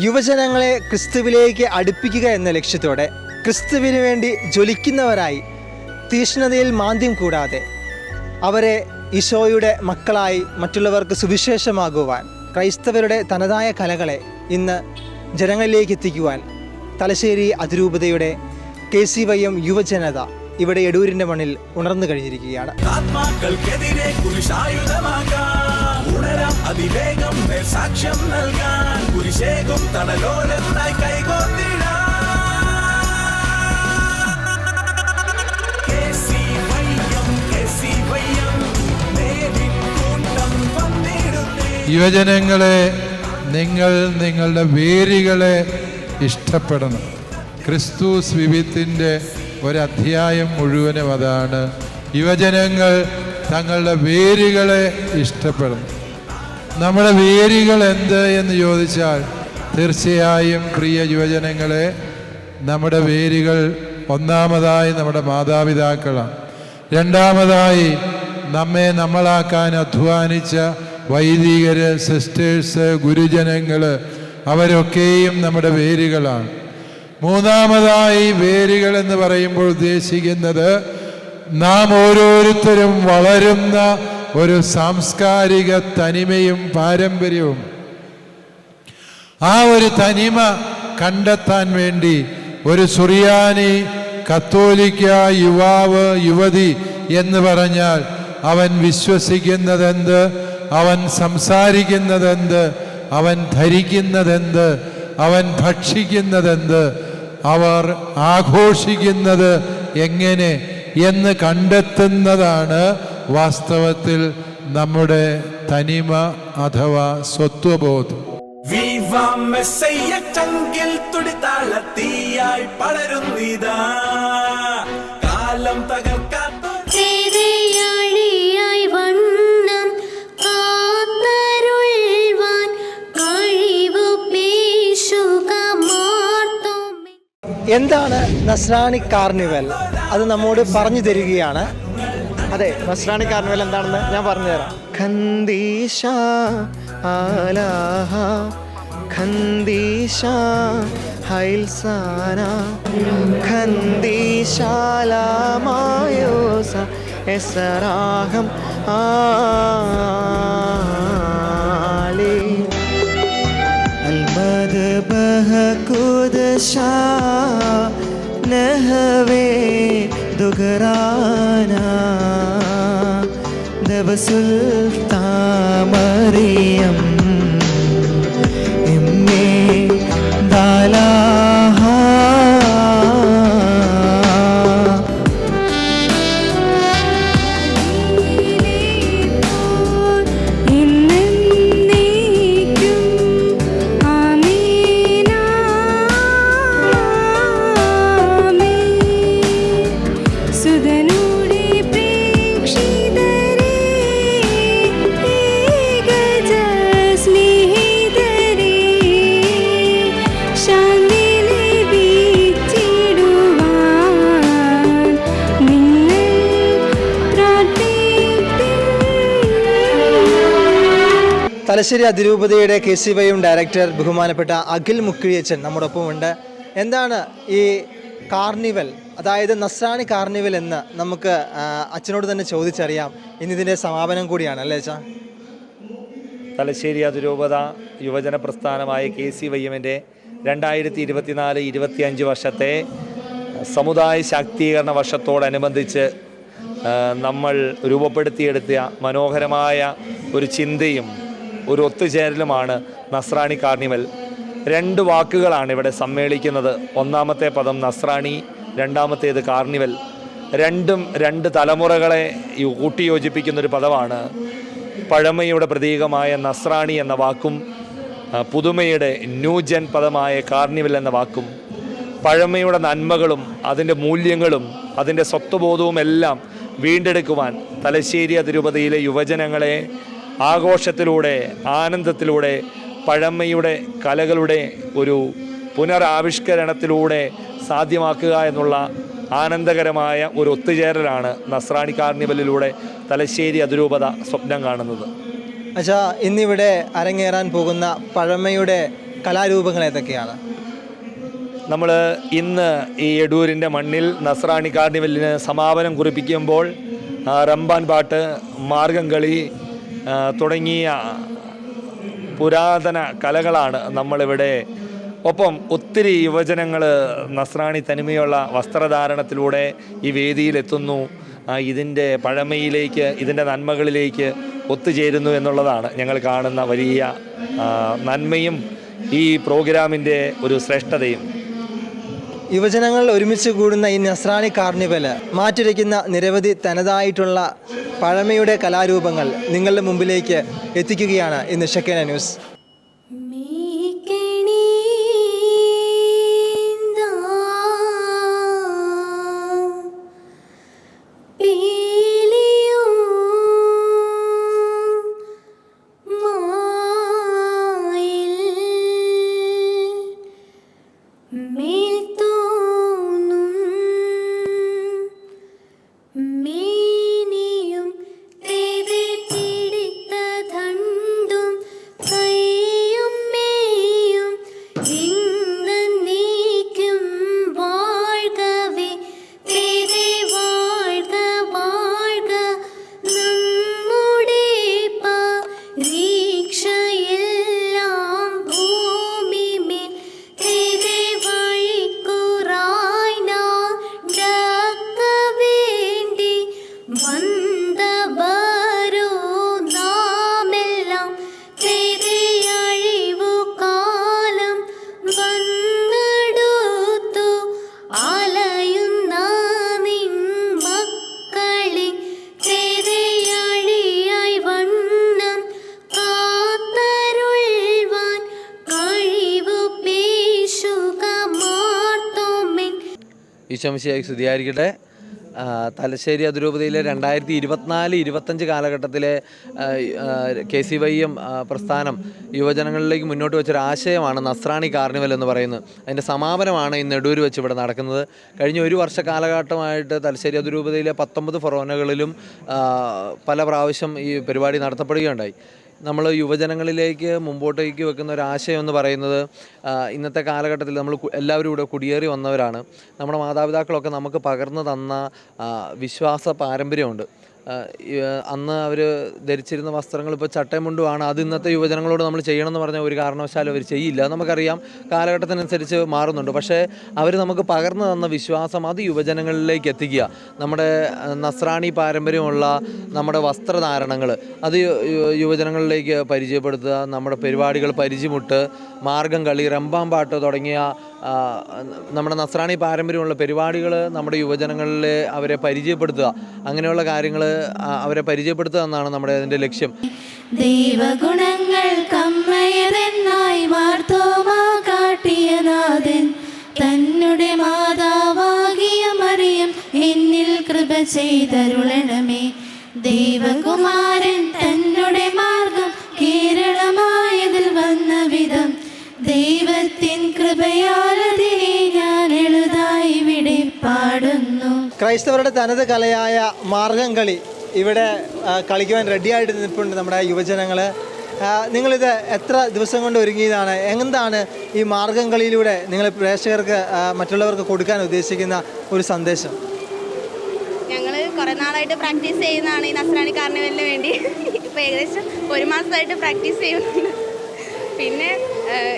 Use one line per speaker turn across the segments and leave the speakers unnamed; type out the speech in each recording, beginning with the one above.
യുവജനങ്ങളെ ക്രിസ്തുവിലേക്ക് അടുപ്പിക്കുക എന്ന ലക്ഷ്യത്തോടെ ക്രിസ്തുവിന് വേണ്ടി ജ്വലിക്കുന്നവരായി തീഷ്ണതയിൽ മാന്ദ്യം കൂടാതെ അവരെ ഈശോയുടെ മക്കളായി മറ്റുള്ളവർക്ക് സുവിശേഷമാകുവാൻ ക്രൈസ്തവരുടെ തനതായ കലകളെ ഇന്ന് ജനങ്ങളിലേക്ക് എത്തിക്കുവാൻ തലശ്ശേരി അതിരൂപതയുടെ KCYM യുവജനത ഇവിടെ എടൂരിൻ്റെ മണ്ണിൽ ഉണർന്നു കഴിഞ്ഞിരിക്കുകയാണ്.
യുവജനങ്ങളെ, നിങ്ങൾ നിങ്ങളുടെ വേരുകളെ ഇഷ്ടപ്പെടണം. ക്രിസ്തുസ് വിവിത്തിൻ്റെ ഒരധ്യായം മുഴുവനും അതാണ്. യുവജനങ്ങൾ തങ്ങളുടെ വേരുകളെ ഇഷ്ടപ്പെടണം. നമ്മുടെ വേരുകൾ എന്ത് എന്ന് ചോദിച്ചാൽ തീർച്ചയായും പ്രിയ യുവജനങ്ങളെ, നമ്മുടെ വേരുകൾ ഒന്നാമതായി നമ്മുടെ മാതാപിതാക്കളാണ്. രണ്ടാമതായി നമ്മെ നമ്മളാക്കാൻ അധ്വാനിച്ച വൈദികര്, സിസ്റ്റേഴ്സ്, ഗുരുജനങ്ങൾ, അവരൊക്കെയും നമ്മുടെ വേരുകളാണ്. മൂന്നാമതായി വേരുകൾ എന്ന് പറയുമ്പോൾ ഉദ്ദേശിക്കുന്നത് നാം ഓരോരുത്തരും വളരുന്ന ഒരു സാംസ്കാരിക തനിമയും പാരമ്പര്യവും. ആ ഒരു തനിമ കണ്ടെത്താൻ വേണ്ടി ഒരു സുറിയാനി കത്തോലിക്ക യുവാവ്, യുവതി എന്ന് പറഞ്ഞാൽ അവൻ വിശ്വസിക്കുന്നതെന്ത്, അവൻ സംസാരിക്കുന്നതെന്ത്, അവൻ ധരിക്കുന്നതെന്ത്, അവൻ ഭക്ഷിക്കുന്നതെന്ത്, അവർ ആഘോഷിക്കുന്നത് എങ്ങനെ എന്ന് കണ്ടെത്തുന്നതാണ് വാസ്തവത്തിൽ നമ്മുടെ തനിമ അഥവാ സ്വത്വബോധം. കാലം തകർക്കാത്ത
എന്താണ് നസ്രാണി കാർണിവൽ? അത് നമ്മോട് പറഞ്ഞു തരികയാണ്.
അതെ, നസ്രാണി കാർണിവൽ എന്താണെന്ന് ഞാൻ പറഞ്ഞുതരാം. ഖന്ദീശ ആലാഹ ഖന്ദീശ ഹൈൽസാന ഖന്ദീശാലാമായോസ എസറാഹം ആലി المذبح قدشا نهوي دغرانا دب سلطان مريم امي دالاها
തലശ്ശേരി അതിരൂപതയുടെ KCYM ഡയറക്ടർ ബഹുമാനപ്പെട്ട അഖിൽ മുക്കിഴിയച്ചൻ നമ്മോടൊപ്പം ഉണ്ട്. എന്താണ് ഈ കാർണിവൽ, അതായത് നസ്രാണി കാർണിവൽ എന്ന് നമുക്ക് അച്ഛനോട് തന്നെ ചോദിച്ചറിയാം. ഇന്നിതിൻ്റെ സമാപനം കൂടിയാണ് അല്ലേ അച്ഛാ?
തലശ്ശേരി അതിരൂപത യുവജന പ്രസ്ഥാനമായ KCYMൻ്റെ 2024-25 വർഷത്തെ സമുദായ ശാക്തീകരണ വർഷത്തോടനുബന്ധിച്ച് നമ്മൾ രൂപപ്പെടുത്തിയെടുത്ത മനോഹരമായ ഒരു ചിന്തയും ഒരു ഒത്തുചേരലുമാണ് നസ്രാണി കാർണിവൽ. 2 വാക്കുകളാണ് ഇവിടെ സമ്മേളിക്കുന്നത്. ഒന്നാമത്തെ പദം നസ്രാണി, രണ്ടാമത്തേത് കാർണിവൽ. രണ്ടും 2 തലമുറകളെ കൂട്ടിയോജിപ്പിക്കുന്നൊരു പദമാണ്. പഴമയുടെ പ്രതീകമായ നസ്രാണി എന്ന വാക്കും പുതുമയുടെ ന്യൂജൻ പദമായ കാർണിവൽ എന്ന വാക്കും പഴമയുടെ നന്മകളും അതിൻ്റെ മൂല്യങ്ങളും അതിൻ്റെ സ്വത്വബോധവും എല്ലാം വീണ്ടെടുക്കുവാൻ തലശ്ശേരി അതിരൂപതയിലെ യുവജനങ്ങളെ ആഘോഷത്തിലൂടെ, ആനന്ദത്തിലൂടെ, പഴമയുടെ കലകളുടെ ഒരു പുനരാവിഷ്കരണത്തിലൂടെ സാധ്യമാക്കുക എന്നുള്ള ആനന്ദകരമായ ഒരു ഒത്തുചേരലാണ് നസ്രാണി കാർണിവലിലൂടെ തലശ്ശേരി അതിരൂപത സ്വപ്നം കാണുന്നത്.
അച്ഛാ, ഇന്നിവിടെ അരങ്ങേറാൻ പോകുന്ന പഴമയുടെ കലാരൂപങ്ങൾ ഏതൊക്കെയാണ്?
നമ്മൾ ഇന്ന് ഈ എടൂരിൻ്റെ മണ്ണിൽ നസ്രാണി കാർണിവലിന് സമാപനം കുറിപ്പിക്കുമ്പോൾ റംബാൻ പാട്ട്, മാർഗം കളി തുടങ്ങിയ പുരാതന കലകളാണ് നമ്മളിവിടെ. ഒപ്പം ഒത്തിരി യുവജനങ്ങൾ നസ്രാണി തനിമയുള്ള വസ്ത്രധാരണത്തിലൂടെ ഈ വേദിയിലെത്തുന്നു, ഇതിൻ്റെ പഴമയിലേക്ക്, ഇതിൻ്റെ നന്മകളിലേക്ക് ഒത്തുചേരുന്നു എന്നുള്ളതാണ് ഞങ്ങൾ കാണുന്ന വലിയ നന്മയും ഈ പ്രോഗ്രാമിൻ്റെ ഒരു ശ്രേഷ്ഠതയും.
യുവജനങ്ങൾ ഒരുമിച്ച് കൂടുന്ന ഈ നസ്രാണി കാർണിവൽ മാറ്റുരയ്ക്കുന്ന നിരവധി തനതായിട്ടുള്ള പഴമയുടെ കലാരൂപങ്ങൾ നിങ്ങളുടെ മുമ്പിലേക്ക് എത്തിക്കുകയാണ് ഇന്ന് ഷെക്കേന ന്യൂസ്.
ഈശോമിശിഹായ്ക്ക് സ്തുതിയായിരിക്കട്ടെ. തലശ്ശേരി അതിരൂപതയിലെ 2024-25 കാലഘട്ടത്തിലെ KCYM പ്രസ്ഥാനം യുവജനങ്ങളിലേക്ക് മുന്നോട്ട് വെച്ചൊരു ആശയമാണ് നസ്രാണി കാർണിവൽ എന്ന് പറയുന്നത്. അതിൻ്റെ സമാപനമാണ് ഇന്ന് എടൂർ വെച്ച് ഇവിടെ നടക്കുന്നത്. കഴിഞ്ഞ ഒരു വർഷ കാലഘട്ടമായിട്ട് തലശ്ശേരി അതിരൂപതയിലെ 19 ഫൊറോനകളിലും പല പ്രാവശ്യം ഈ പരിപാടി നടത്തപ്പെടുകയുണ്ടായി. നമ്മൾ യുവജനങ്ങളിലേക്ക് മുമ്പോട്ടേക്ക് വെക്കുന്ന ഒരു ആശയം എന്ന് പറയുന്നത്, ഇന്നത്തെ കാലഘട്ടത്തിൽ നമ്മൾ എല്ലാവരും ഇവിടെ കുടിയേറി വന്നവരാണ്. നമ്മുടെ മാതാപിതാക്കളൊക്കെ നമുക്ക് പകർന്നു തന്ന വിശ്വാസ പാരമ്പര്യമുണ്ട്. അന്ന് അവർ ധരിച്ചിരുന്ന വസ്ത്രങ്ങൾ ഇപ്പോൾ ചട്ടയും മുണ്ടുമാണ്. അത് ഇന്നത്തെ യുവജനങ്ങളോട് നമ്മൾ ചെയ്യണമെന്ന് പറഞ്ഞാൽ ഒരു കാരണവശാലും അവർ ചെയ്യില്ല. നമുക്കറിയാം കാലഘട്ടത്തിനനുസരിച്ച് മാറുന്നുണ്ട്. പക്ഷേ അവർ നമുക്ക് പകർന്നു തന്ന വിശ്വാസം അത് യുവജനങ്ങളിലേക്ക് എത്തിക്കുക. നമ്മുടെ നസ്രാണി പാരമ്പര്യമുള്ള നമ്മുടെ വസ്ത്രധാരണങ്ങൾ അത് യുവജനങ്ങളിലേക്ക് പരിചയപ്പെടുത്തുക. നമ്മുടെ പരിപാടികൾ പരിചയമുട്ട്, മാർഗം കളി, റംബാൻ പാട്ട് തുടങ്ങിയ നമ്മുടെ നസ്രാണി പാരമ്പര്യമുള്ള പരിപാടികൾ നമ്മുടെ യുവജനങ്ങളിൽ അവരെ പരിചയപ്പെടുത്തുക. അങ്ങനെയുള്ള കാര്യങ്ങൾ അവരെ പരിചയപ്പെടുത്തുക എന്നാണ് നമ്മുടെ അതിൻ്റെ ലക്ഷ്യം.
ദൈവഗുണങ്ങൾ കമ്മയതെന്നായി മാർത്തോമാ കാട്ടിയനാഥൻ, തന്നെ മാതാവാകിയ മറിയം എന്നിൽ കൃപ ചെയ്തരുളണമേ. ദൈവകുമാരൻ തന്നെ മാർഗം കേരളമായതിൽ വന്ന വിധം, ദൈവത്തിൻ കൃപയാലതിനെ ഞാൻ എളുതായി ഇവിടെ പാടുന്നു.
ക്രൈസ്തവരുടെ തനത് കലയായ മാർഗം കളി ഇവിടെ കളിക്കുവാൻ റെഡിയായിട്ട് നിൽപ്പുണ്ട് നമ്മുടെ യുവജനങ്ങൾ. നിങ്ങളിത് എത്ര ദിവസം കൊണ്ട് ഒരുങ്ങിയതാണ്? എന്താണ് ഈ മാർഗം കളിയിലൂടെ നിങ്ങൾ പ്രേക്ഷകർക്ക് മറ്റുള്ളവർക്ക് കൊടുക്കാൻ ഉദ്ദേശിക്കുന്ന ഒരു സന്ദേശം?
ഞങ്ങൾ കുറേ നാളായിട്ട് പ്രാക്ടീസ് ചെയ്യുന്നതാണ് ഈ നസ്രാണി കാർണിവലിന് വേണ്ടി. ഇപ്പോൾ ഏകദേശം 1 മാസമായിട്ട് പ്രാക്ടീസ് ചെയ്യുന്നുണ്ട്. പിന്നെ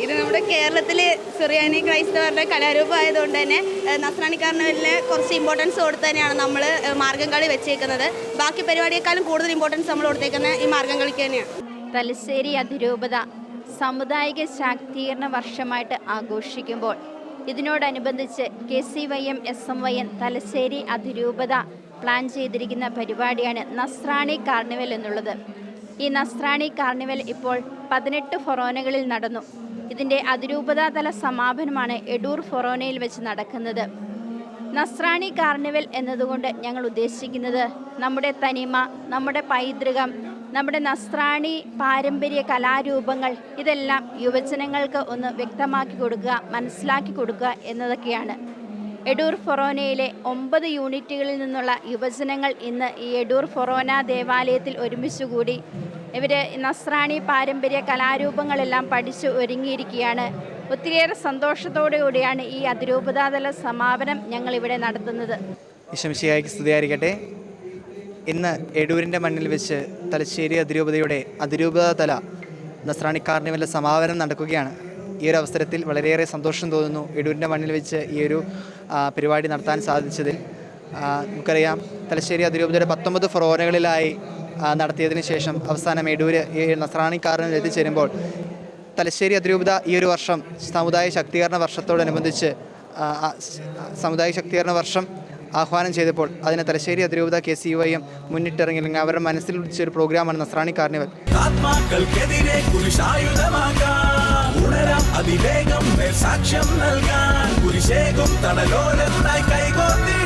ഇത് നമ്മുടെ കേരളത്തിൽ സുറിയാനി ക്രൈസ്തവരുടെ കലാരൂപമായതുകൊണ്ട് തന്നെ നസ്രാണി കാർണിവലിന് കുറച്ച് ഇമ്പോർട്ടൻസ് കൊടുത്ത് തന്നെയാണ് നമ്മൾ മാർഗം കളി വെച്ചേക്കുന്നത്. ബാക്കി പരിപാടിയേക്കാളും കൂടുതൽ ഇമ്പോർട്ടൻസ് നമ്മൾ കൊടുത്തേക്കുന്നത് ഈ മാർഗം കളിക്ക് തന്നെയാണ്.
തലശ്ശേരി അതിരൂപത സാമുദായിക ശാക്തീകരണ വർഷമായിട്ട് ആഘോഷിക്കുമ്പോൾ ഇതിനോടനുബന്ധിച്ച് KCYM SMYN തലശ്ശേരി അതിരൂപത പ്ലാൻ ചെയ്തിരിക്കുന്ന പരിപാടിയാണ് നസ്രാണി കാർണിവൽ എന്നുള്ളത്. ഈ നസ്രാണി കാർണിവൽ ഇപ്പോൾ 18 ഫൊറോനകളിൽ നടന്നു. ഇതിൻ്റെ അതിരൂപതാതല സമാപനമാണ് എടൂർ ഫൊറോനയിൽ വെച്ച് നടക്കുന്നത്. നസ്രാണി കാർണിവൽ എന്നതുകൊണ്ട് ഞങ്ങൾ ഉദ്ദേശിക്കുന്നത് നമ്മുടെ തനിമ, നമ്മുടെ പൈതൃകം, നമ്മുടെ നസ്രാണി പാരമ്പര്യ കലാരൂപങ്ങൾ ഇതെല്ലാം യുവജനങ്ങൾക്ക് ഒന്ന് വ്യക്തമാക്കി കൊടുക്കുക, മനസ്സിലാക്കി കൊടുക്കുക എന്നതൊക്കെയാണ്. എടൂർ ഫൊറോനയിലെ 9 യൂണിറ്റുകളിൽ നിന്നുള്ള യുവജനങ്ങൾ ഇന്ന് ഈ എടൂർ ഫൊറോന ദേവാലയത്തിൽ ഒരുമിച്ചുകൂടി ഇവർ നസ്രാണി പാരമ്പര്യ കലാരൂപങ്ങളെല്ലാം പഠിച്ച് ഒരുങ്ങിയിരിക്കുകയാണ്. ഒത്തിരിയേറെ സന്തോഷത്തോടു കൂടിയാണ് ഈ അതിരൂപതാതല സമാപനം ഞങ്ങളിവിടെ നടത്തുന്നത്.
ഈശോമിശിഹായ്ക്ക് സ്തുതിയായിരിക്കട്ടെ. ഇന്ന് എടൂരിൻ്റെ മണ്ണിൽ വെച്ച് തലശ്ശേരി അതിരൂപതയുടെ അതിരൂപതാതല നസ്രാണി കാർണിവലിൻ്റെ സമാപനം നടക്കുകയാണ്. ഈ ഒരു അവസരത്തിൽ വളരെയേറെ സന്തോഷം തോന്നുന്നു എടൂരിൻ്റെ മണ്ണിൽ വെച്ച് ഈ ഒരു പരിപാടി നടത്താൻ സാധിച്ചതിൽ. നമുക്കറിയാം, തലശ്ശേരി അതിരൂപതയുടെ 19 ഫൊറോനകളിലായി നടത്തിയതിന് ശേഷം അവസാനം എടൂര് ഈ നസ്രാണി കാർണിവൽ എത്തിച്ചേരുമ്പോൾ തലശ്ശേരി അതിരൂപത ഈ ഒരു വർഷം സമുദായ ശാക്തീകരണ വർഷത്തോടനുബന്ധിച്ച് സമുദായ ശാക്തീകരണ വർഷം ആഹ്വാനം ചെയ്തപ്പോൾ അതിന് തലശ്ശേരി അതിരൂപത KCYM മുന്നിട്ടിറങ്ങി, അല്ലെങ്കിൽ അവരുടെ മനസ്സിൽ ഒരു പ്രോഗ്രാമാണ് നസ്രാണി കാർണിവൽ.
ആത്മാക്കൾക്കെതിരെ കുരിശായുധമാകാൻ ഉണരാം അതിവേഗം സാക്ഷ്യം നൽകാൻ കുരിശേകും തണലോലെന്നായി കൈകോർത്തി